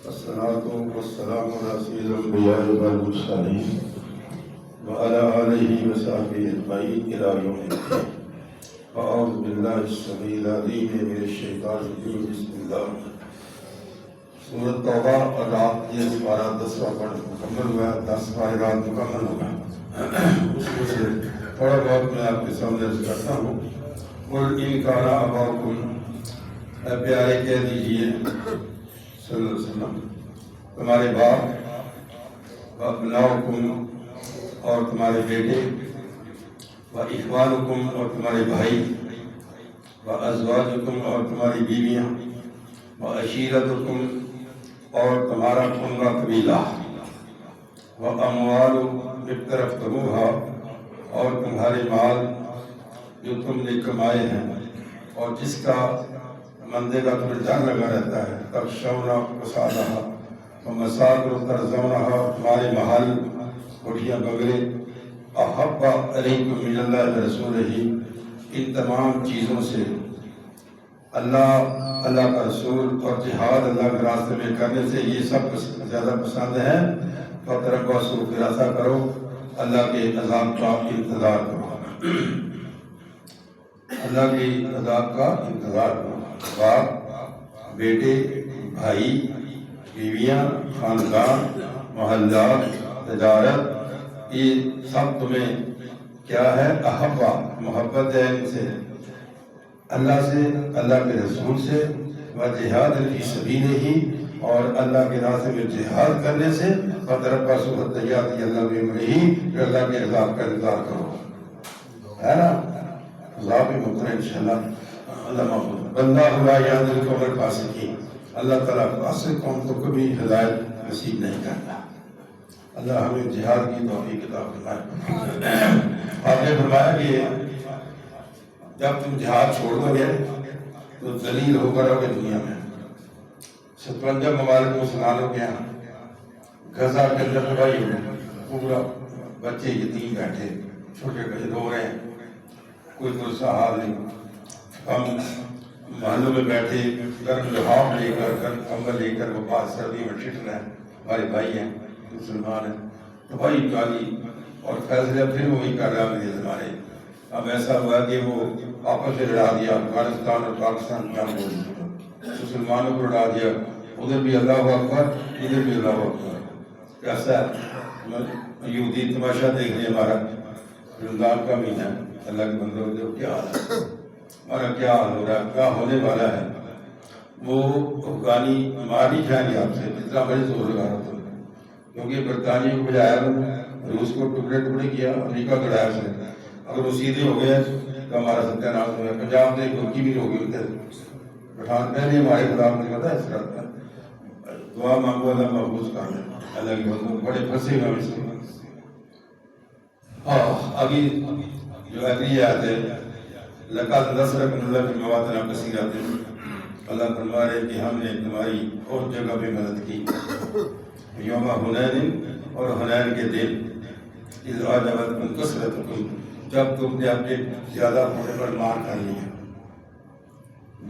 والصلاة والسلام على سيد الأنبياء والمرسلين وعلى آله وصحبه أجمعين إلى يوم الدين. أعوذ بالله السميع العليم من الشيطان الرجيم. بسم الله. سورۃ توبہ اور رات یہ پارہ 10واں پڑھ مکمل ہوا ہے، 10واں رات مکمل ہوا ہے۔ اس میں سے تھوڑا بہت میں آپ کے سامنے عرض کرتا ہوں۔ قل ان کان آباؤکم، اے پیارے کہہ دیجیے صلی اللہ علیہ وسلم، تمہارے باپ، وابناؤکم اور تمہارے بیٹے، واخوانکم اور تمہارے بھائی، وازواجکم اور تمہاری بیویاں، وعشیرتکم اور تمہارا کنبہ قبیلہ، واموال اقترفتموہا اور تمہارے مال جو تم نے کمائے ہیں اور جس کا مندے کا تمہیں ڈر لگا رہتا ہے، تخشونا کسادہا ومساکن ترضونہا اور تمہارے محل، کوٹھیاں، بنگلے، احب علیکم من اللہ ورسولہ، ان تمام چیزوں سے اللہ کا رسول اور جہاد اللہ کے راستے میں کرنے سے یہ سب زیادہ پسند ہے۔ فتربصوا، پھر ایسا کرو، اللہ کے عذاب کا انتظار کرو، اللہ کے عذاب کا انتظار کرو۔ باپ، بیٹے، بھائی، بیویاں، خاندان، محلات، تجارت، یہ سب تمہیں کیا ہے؟ احبا، محبت ہے ان سے، اللہ سے، اللہ کے رسول سے، وجہاد فی سبیلہ اور اللہ کے راستے میں جہاد کرنے سے، فتربصوا حتی یأتی اللہ بامرہ، پھر اللہ کے عذاب کا انتظار کرو، ہے نا؟ عذاب بھی ممکن ہے انشاءاللہ، اللہ محفوظ۔ بندہ لا یہدی القوم الفاسقین، اللہ تعالیٰ فاسق قوم کو کبھی ہدایت نصیب نہیں کرتا۔ اللہ ہمیں جہاد کی توفیق عطا فرمائے۔ آپ نے فرمایا کہ جب تم جہاد چھوڑ دو گے تو ذلیل ہو کر رہو گے دنیا میں۔ 57 ممالک مسلمانوں کے یہاں غزہ کے اندر تباہی ہوئی، پورا بچے یتیم بیٹھے، چھوٹے بچے رو رہے ہیں، کوئی دوسرا حال نہیں۔ ہم محلوں میں بیٹھے گرم لحاف لے کر، گرم کمبل لے کر، وہ پاس سردی میں ٹھٹر رہے ہیں، ہمارے بھائی ہیں، مسلمان ہیں، تو بھائی گالی اور فیصلے پھر وہی کر رہا میرے زمانے۔ اب ایسا ہوا کہ وہ آپس میں لڑا دیا، افغانستان اور پاکستان جنگ ہو گئی، مسلمانوں کو لڑا دیا، ادھر بھی اللہ اکبر، ادھر بھی اللہ اکبر۔ کیسا یہودی تماشا دیکھ رہے ہمارا رمضان کا مہینہ، اللہ کے بندوں کو کیا حال ہے، ہمارا کیا حال ہو رہا ہے، کیا ہونے والا ہے۔ وہ افغانی مار نہیں کھائیں گے آپ سے، اتنا بڑے زور لگا رہا تھا، کیونکہ برطانیہ کو بجایا، روس کو ٹکڑے ٹکڑے کیا، امریکہ کو ڈرایا اس نے۔ اگر وہ سیدھے ہو گئے تو ہمارا ستیہ ناش ہو گیا۔ پنجاب میں ترکی بھی ہو گئی، پٹھان پہلے ہمارے خلاف نہیں پتا اس طرح کا۔ دعا مانگو اللہ محفوظ کر لے، اللہ کے بندوں بڑے پھنسے ہوئے اس میں۔ ابھی جو اگلی آیت ہے، لَقَدْ نَصَرَكُمُ اللَّهُ فِي مَوَاطِنَ كَثِيرَةٍ، اللہ فرما رہے کہ ہم نے تمہاری بہت جگہ پہ مدد کی، یوم حنین، اور حنین کے دن، اِذْ أَعْجَبَتْكُمْ كَثْرَتُكُمْ، جب تم نے اپنے زیادہ ہونے پر مار کر لیا،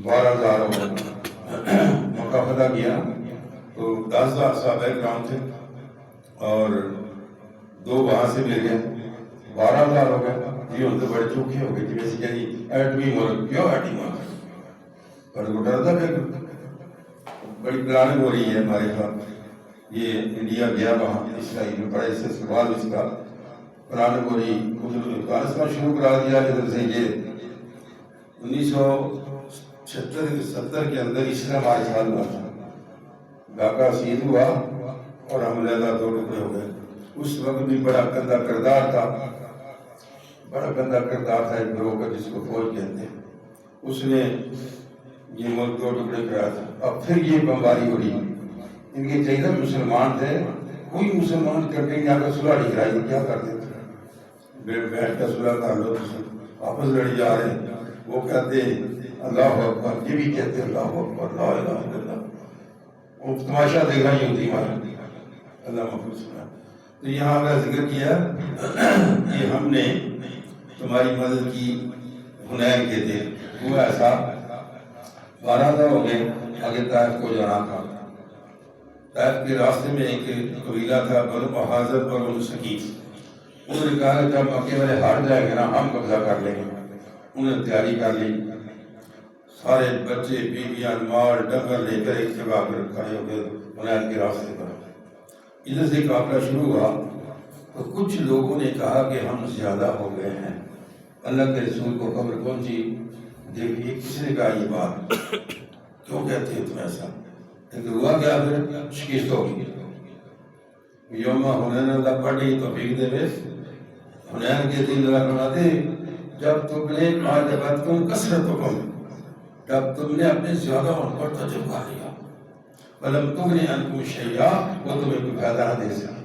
12,000 ہو گئے، مکہ فتح کیا تو 10,000 صحابہ کرام تھے اور 2 وہاں سے مل گئے، 12,000 ہو گئے۔ یہ ان سے بڑے چوکھے ہو گئے کہ ویسے کہنی ایٹمی ملک، کیوں ایٹمی ملک، پر وہ ڈرتا کہ بڑی پلاننگ ہو رہی ہے ہمارے خلاف۔ یہ انڈیا گیا وہاں اسرائیل میں، بڑا اس سے سوال اس کا پلاننگ ہو رہی، افغانستان شروع کرا دیا جدھر سے یہ 1976-70 کے اندر اسرا ہمارے ساتھ ہوا تھا، ڈھاکہ سیدھ ہوا اور ہم لہذا 2 ٹکڑے ہو گئے۔ اس وقت بھی بڑا گندا کردار تھا، بڑا گندا کردار تھا ایک گروہ کا جس کو فوج کہتے ہیں، اس نے یہ ملک 2 ٹکڑے کرایا تھا۔ اب پھر یہ بمباری ہو رہی، ان کے چاہیے مسلمان تھے، کوئی مسلمان کر کے یہاں کا صلح نہیں کرائی، کیا کرتے تھے بیٹھ کر صلح کر لو، آپس لڑی جا رہے ہیں۔ وہ کہتے اللہ اکبر، یہ بھی کہتے اللہ اکبر، لا الہ الا اللہ، وہ تماشا دیکھ رہی ہوتی ہمارا، اللہ محفوظ کرنا۔ تو یہاں کا ذکر کیا کہ ہم نے تمہاری مدد کی حنین کے دن، ہوا ایسا 12,000 ہو گئے، آگے طائف کو جانا تھا، طائف کے راستے میں ایک قبیلہ تھا بنو محاذر اور بنو ثقیف. انہوں نے کہا کہ جب مکے والے ہار جائیں گے نا ہم قبضہ کر لیں گے. انہوں نے تیاری کر لی، سارے بچے بیویاں مال ڈنگر لے کر ایک جگہ پر کھڑے ہو گئے بنیاد کے راستے پر. ادھر سے قافلہ شروع ہوا تو کچھ لوگوں نے کہا کہ ہم زیادہ ہو گئے ہیں. اللہ کے رسول کو خبر پہنچی، دیکھیے کس نے کہا یہ بات، کیوں کہتے ہو تم ایسا؟ لیکن ہوا کیا؟ پھر شکست ہوگی. یوم حنین اللہ پڑھی تو پھینک دے بے حنین کے دن اللہ فرماتے جب تم نے عجبتکم کثرتکم، جب تم نے اپنے زیادہ ہونے پر تعجب کر لیا، فلم تغنی عنکم شیئا، وہ تمہیں کوئی فائدہ نہ دے سکے.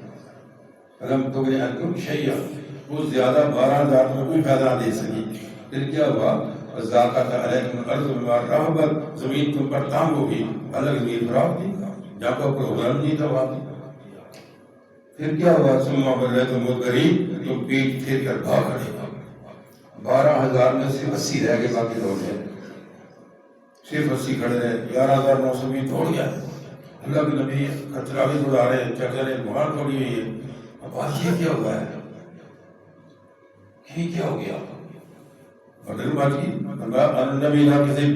فلم تغنی عنکم شیئا، وہ زیادہ 12,000 میں کوئی فائدہ نہ دے سکی. پھر کیا ہوا؟ وَذَاقَتْ عَلَيْكُمُ الْأَرْضُ بِمَا رَحُبَتْ، زمین تم پر تانگ ہوگی. الگ زمین فراغ تھی، جہاں کا پروگرام نہیں تھا وہاں. پھر کیا ہوا؟ ثُمَّ وَلَّيْتُم مُدْبِرِينَ، تم پیٹ پھیر کر بھاگ کھڑے. 12,000 میں صرف 80 رہ گئے، باقی دوڑ گئے. صرف 80 کھڑے رہے، 11,920 توڑ گیا. اللہ کے نبی خطرہ بھی اڑا رہے ہیں، چکر بہار توڑی ہوئی ہے. اب بات یہ کیا ہوا ہے؟ یہ کیا ہو گیا؟ بدر بات کی نبی نہ کسی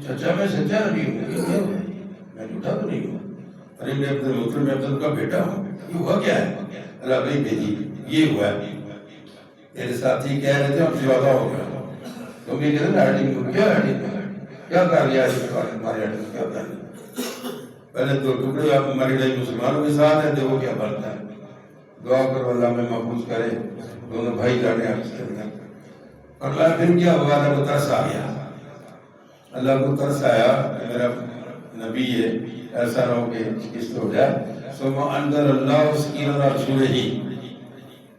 چچا میں سچا نبی ہوں، میں جھوٹا تو نہیں ہوں. ارے میں عبد المطلب میں عبد کا بیٹا ہوں. یہ ہوا کیا ہے؟ اللہ بھائی بھیجی یہ ہوا ہے. میرے ساتھی کہہ رہے تھے ہم سے وعدہ ہو گیا. تم یہ کہتے ہیں ایڈنگ کیا ایڈنگ کیا کر لیا ہمارے ایڈنگ کیا کر لیا؟ پہلے دو ٹکڑے آپ ہماری ڈائی مسلمانوں کے ساتھ ہیں، دیکھو کیا بنتا ہے. دعا کرو اللہ میں محفوظ کرے دونوں بھائی جانے آپ سے کرنا. اور اللہ پھر کیا ہوا؟ اللہ کو ترس آ گیا. اللہ کو ترس آیا کہ میرا نبی ہے، ایسا نہ ہو کہ شکست ہو جائے. ثم انزل اللہ سکینۃ علی رسولہ،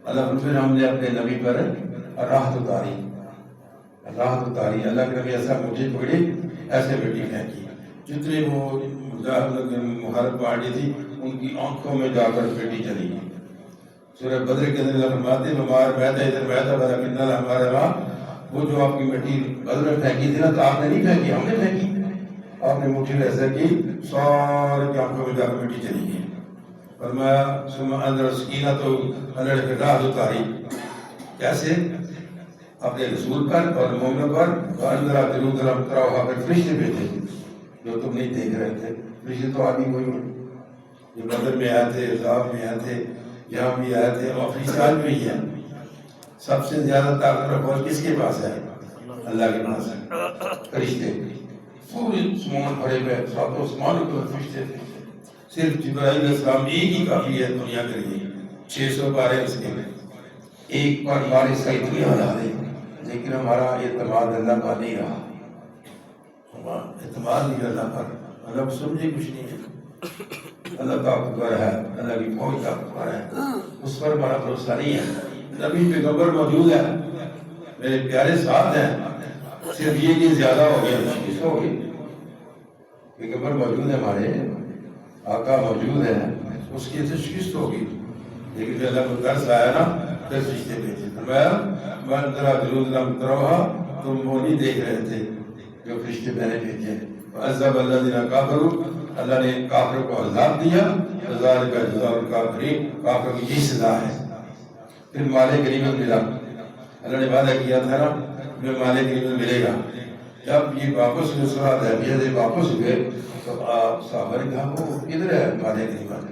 اللہ پھر ہم نے اپنے نبی پر راحت اتاری. راحت اتاری، اللہ کے نبی ایسا مجھے پکڑی، ایسے بیٹی پھینکی. جتنے وہ محارب پارٹی تھی ان کی آنکھوں میں جا کر بیٹی چلی گئی. سورہ بدر کے اندر اللہ فرماتے ہیں ہمارا بیٹا ادھر بیٹھا بڑا کنہ ہمارے وہاں وہ جو آپ کی مٹی بدر میں پھینکی تھی نا، تو آپ نے نہیں پھینکی، ہم نے پھینکی. آپ نے مٹھی میں ایسا کی، سارے کی آنکھوں میں جا کر مٹی چلی گئی. فرمایا ثم انزل سکینہ، تو اللہ نے پھر راحت اتاری. کیسے؟ اپنے رسول پر اور مومنوں پر. وَأَنزَلَ جُنُودًا لَمْ تَرَوْهَا، پھر فرشتے بھیجے جو تم نہیں دیکھ رہے تھے. فرشتے تو آدمی ہوئی جو بدر میں آئے تھے، عذاب میں آئے تھے، یہاں بھی آئے تھے، اور فرشتے آج بھی ہیں. سب سے زیادہ طاقتور فوج کس کے پاس ہے؟ اللہ کے پاس ہے. فرشتے پورے سمان پڑے ہوئے، سب آسمانوں کے فرشتے تھے. صرف جبرائیل علیہ السلام ایک ہی کافی ہے دنیا کے لیے. 600 پارے اس کے میں ایک پر بارش کا اتنی ہلا دے. لیکن ہمارا اعتماد اللہ پر نہیں رہا. ہمارا اعتماد نہیں اللہ پر. اللہ کو سمجھے کچھ نہیں ہے. اللہ طاقتور ہے، اللہ کی فوج طاقتور ہے، اس پر ہمارا بھروسہ نہیں ہے. نبی پیغمبر موجود ہے، میرے پیارے ساتھ ہیں، صرف یہ کہ زیادہ ہو گیا، شکست ہو گئی. پیغمبر موجود ہے، ہمارے آقا موجود ہے، اس کی شکست ہوگی. لیکن پھر اللہ کو ترس آیا نا، پھر فرشتے بھیجے. فرمایا وَأَنزَلَ جُنُودًا لَمْ تَرَوْهَا، تم وہ نہیں دیکھ رہے تھے جو فرشتے میں نے بھیجے. وَعَذَّبَ الَّذِينَ كَفَرُوا، اللہ نے کافروں کو عذاب دیا. وَذَلِكَ جَزَاءُ الْكَافِرِينَ، کافروں کی یہی سزا ہے. پھر مال غنیمت ملا. اللہ نے وعدہ کیا تھا نا میں مال غنیمت ملے گا. جب یہ واپس ہوئے سورہ حدیبیہ سے واپس ہوئے تو صحابہ نے کہا وہ کدھر ہے مال غنیمت؟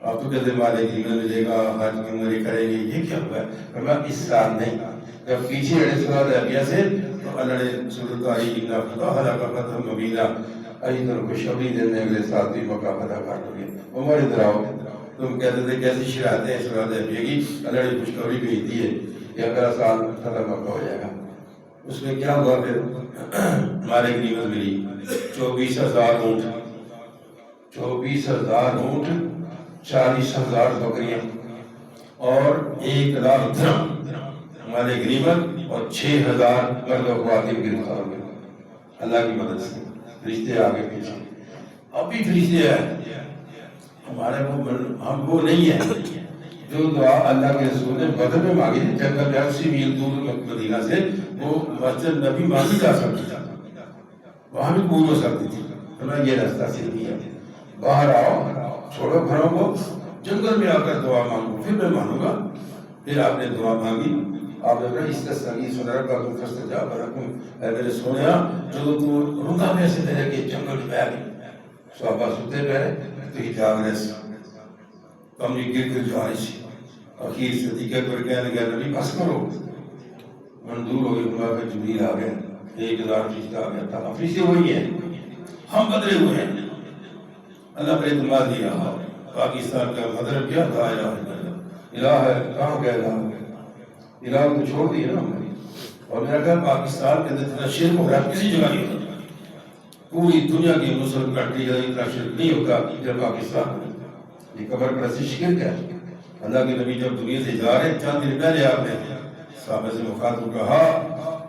آپ تو کہتے مال غنیمت ملے گا، حج کی عمریں کریں گے، یہ کیا ہوا ہے؟ فرمایا اس سال نہیں. جب پیچھے ہٹے سورہ حدیبیہ سے تو اللہ نے سورۃ الطارق انا فتح لک فتحا مبینا، ائی تم خوشخبری دینے اگلے سال بھی مکہ فتح کر دو گے. عمر ادھر آؤ. تم کہتے تھے کیسی شرائطیں ہیں سورہ حدیبیہ کی؟ اللہ نے خوشخبری بھیج دی ہے کہ اگلا سال فتح مکہ ہو جائے گا. اس میں کیا ہوا؟ پھر مال غنیمت ملی 24,000 اونٹ، 24,000 اونٹ، 40,000 بکریاں اور 1,00,000 درہم مال غنیمت، اور 6,000 مرد و خواتین گرفتار ہوئے اللہ کی مدد سے. فرشتے آگے پیچھے، اب بھی فرشتے ہیں ہمارے. ہم وہ نہیں ہیں جو دعا اللہ کے رسول نے بدر میں مانگی تھی جنگل میں 80 میل دور مدینہ سے، وہ مسجد نبی مانگی جا سکتی تھی، وہاں بھی پور ہو سکتی تھی. تو میں یہ راستہ سے نہیں ہے، باہر آؤ چھوڑو گھروں کو، جنگل میں آ کر دعا مانگو، پھر میں مانوں گا۔ پھر آپ نے دعا مانگی، آپ نے کہا استسقی سنربا کو فاستجاب لکم، اے میرے سونیا جو تو روندا میں سے میرے کے جنگل میں آ گئی، صحابہ سوتے پئے تو ہی جاگ رہے سے، کم یہ گر گر جا رہی سی، اخیر صدیقہ پر کہنے لگا نبی بس کرو، منظور ہو گئی، خدا کا جبریل آ گیا، 1000 فرشتہ آ گیا تھا، فرشتے وہی ہیں، ہم بدلے ہوئے ہیں۔ اللہ پر اعتماد نہیں رہا، پاکستان کا مطلب کیا تھا؟ الہ الا اللہ، الہ ہے کہاں گیا الہ؟ الہ کو چھوڑ دیا نا ہم نے۔ اور میرا خیال پاکستان کے اندر اتنا شرک ہو رہا ہے کسی جگہ نہیں ہوتا، پوری دنیا کی مسلم کنٹری ہے اتنا شرک نہیں ہوتا جب پاکستان میں۔ یہ قبر پرستی شرک ہے۔ اللہ کے نبی جب دنیا سے جا رہے ہیں، چند دن پہلے آپ نے صحابہ سے مخاطب کہا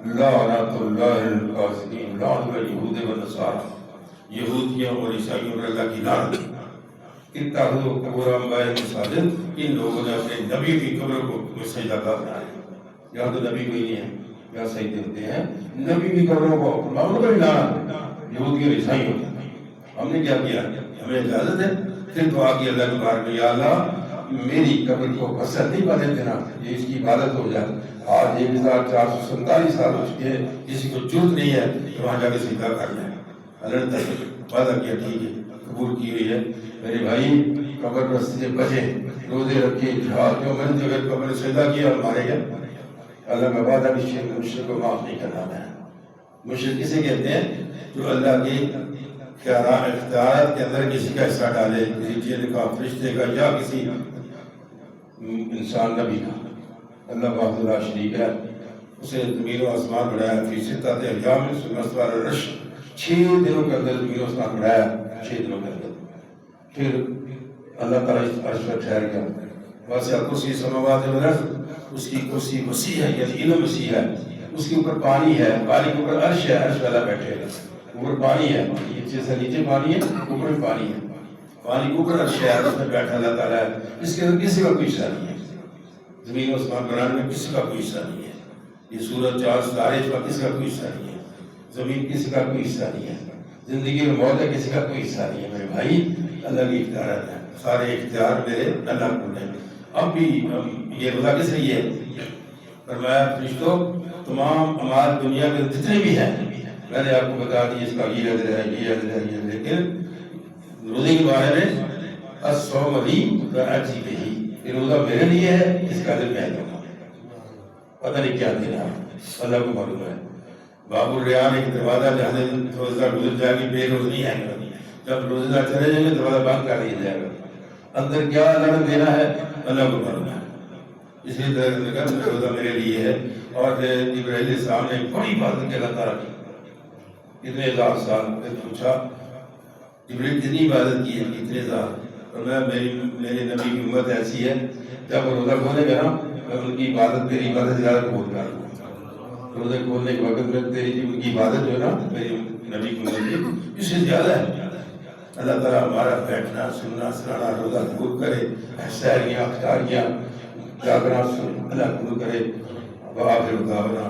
لعنت اللہ القاسمین، لعنت الیہود والنصارى، یہودیوں اور عیسائیوں پر اللہ کی لعنت۔ اتخذوا قبور انبیاء مساجد، ان لوگوں نے اپنے نبی کی قبر کو سجدہ گاہ بنایا۔ یہاں تو نبی کوئی نہیں ہے، یہاں سجدے ہوتے ہیں نبی کی قبروں کو، معلوم کو لعنت یہودی اور عیسائی ہوتے ہیں۔ ہم نے کیا کیا؟ ہمیں اجازت ہے؟ پھر دعا کی اللہ کے بارے میں، یا اللہ میری قبر کو پسند نہیں پڑے دینا، یہ اس کی عبادت ہو جائے۔ آج 1447 سال ہو چکے ہیں، کسی کو جرت نہیں ہے کہ وہاں جا کے سجدہ کر لیں۔ اللہ نے وعدہ کیا، ٹھیک ہے قبول کی ہوئی ہے۔ میرے بھائی قبر پرستی سے بچیں، روزے رکھیں، جہاد جو میں نے اگر قبر سجدہ کیا اور مارے گئے، اللہ کا وعدہ بھی مشرک کو معاف نہیں کرنا ہے۔ مشرک کسے کہتے ہیں؟ جو اللہ کی اختیارات کے اندر کسی کا حصہ ڈالے، کسی جن کا، فرشتے کا، یا کسی انسان نبی کا۔ اللہ وحدہ لا شریک ہے، اسے زمین و آسمان بڑھایا، فی ستۃ ایام ثم استوى علی العرش، 6 دنوں کے اندر زمین و آسمان بڑھایا، 6 دنوں کے اندر۔ پھر اللہ تعالیٰ اس عرش پر ٹھہر گیا، واسع کرسی السماوات والارض، اس کی کرسی وسیع ہے، یعنی علم وسیع ہے، اس کے اوپر پانی ہے، پانی کے اوپر عرش ہے، عرش والا بیٹھے گا، اوپر پانی ہے، نیچے سے نیچے پانی ہے، اوپر بھی پانی ہے، پانی کے اوپر عرش ہے، عرش میں بیٹھا اللہ تعالیٰ ہے، اس کے اندر کسی کا کوئی حصہ نہیں ہے۔ زمین و آسمان بنانے میں کسی کا کوئی حصہ نہیں ہے، یہ سورج چاند ستارے اس کا کسی کا کوئی حصہ نہیں ہے، زمین کسی کا کوئی حصہ نہیں ہے، زندگی میں موت ہے کسی کا کوئی حصہ نہیں ہے۔ میرے بھائی اللہ کی اختیارات ہیں، سارے اختیار میرے اللہ کو ہیں۔ اب بھی یہ روزہ کس لیے ہے؟ فرمایا فرشتوں تمام اعمال دنیا کے جتنے بھی ہیں میں نے آپ کو بتا دی، اس کا یہ اجر ہے، یہ اجر ہے، یہ، لیکن روزے کے بارے میں الصوم لی واجزی بہ، یہ روزہ میرے لیے ہے، اس کا اجر میں دوں گا۔ پتہ نہیں کیا دینا ہے، اللہ کو معلوم ہے۔ باب الریان ایک دروازہ جہاں سے روزہ گزر جائے گی، بے روز نہیں آئے گا، جب روزہ چلے جائیں گے دروازہ بند کر دیا جائے گا، اندر کیا اللہ نے دینا ہے اللہ کو معلوم ہے۔ اسی طرح روزہ میرے لیے ہے۔ اور جبرائیل السلام نے بڑی بات کی اللہ تعالیٰ کی، اتنے 1000 سال پھر پوچھا جبرائیل کتنی عبادت کی ہے؟ اتنے 1000۔ اور میرے نبی کی امت ایسی ہے جب روزہ کھولے گا نا میں ان کی عبادت، میری عبادت زیادہ قبول کر لوں گا۔ روزے کھولنے کے وقت میں تیری ان کی عبادت جو ہے نا میری نبی کی امت کی اس سے زیادہ ہے۔ اللہ تعالیٰ ہمارا بیٹھنا، سننا، سنانا روزہ قبول کرے، سحریاں، افطاریاں، جاگنا اللہ قبول کرے۔ وآخر دعوانا